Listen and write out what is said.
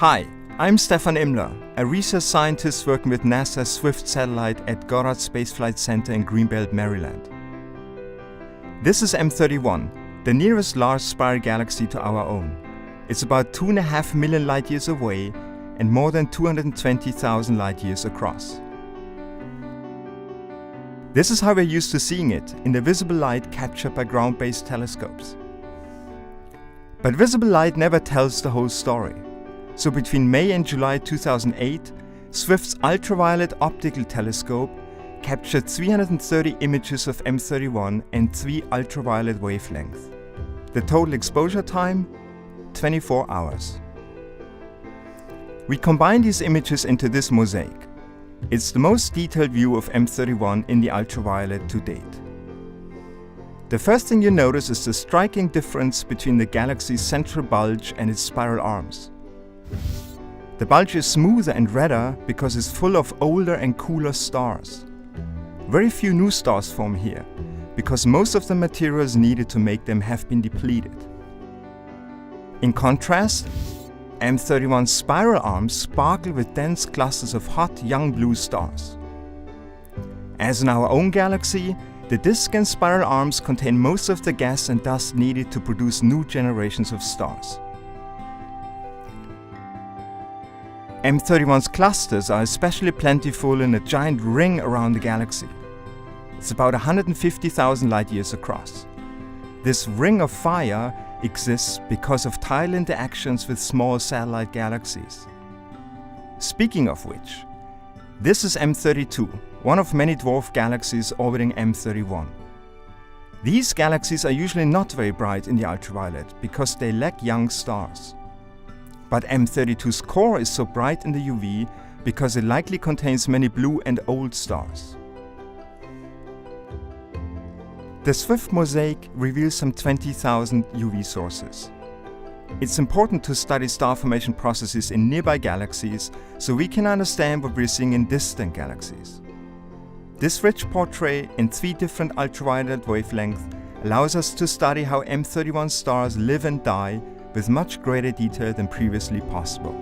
Hi, I'm Stefan Imler, a research scientist working with NASA's SWIFT satellite at Goddard Space Flight Center in Greenbelt, Maryland. This is M31, the nearest large spiral galaxy to our own. It's about 2.5 million light-years away and more than 220,000 light-years across. This is how we're used to seeing it, in the visible light captured by ground-based telescopes. But visible light never tells the whole story. So between May and July 2008, SWIFT's ultraviolet optical telescope captured 330 images of M31 and 3 ultraviolet wavelengths. The total exposure time? 24 hours. We combine these images into this mosaic. It's the most detailed view of M31 in the ultraviolet to date. The first thing you notice is the striking difference between the galaxy's central bulge and its spiral arms. The bulge is smoother and redder because it's full of older and cooler stars. Very few new stars form here, because most of the materials needed to make them have been depleted. In contrast, M31's spiral arms sparkle with dense clusters of hot young blue stars. As in our own galaxy, the disk and spiral arms contain most of the gas and dust needed to produce new generations of stars. M31's clusters are especially plentiful in a giant ring around the galaxy. It's about 150,000 light-years across. This ring of fire exists because of tidal interactions with small satellite galaxies. Speaking of which, this is M32, one of many dwarf galaxies orbiting M31. These galaxies are usually not very bright in the ultraviolet because they lack young stars. But M32's core is so bright in the UV because it likely contains many blue and old stars. The SWIFT mosaic reveals some 20,000 UV sources. It's important to study star formation processes in nearby galaxies so we can understand what we're seeing in distant galaxies. This rich portrait in 3 different ultraviolet wavelengths allows us to study how M31 stars live and die with much greater detail than previously possible.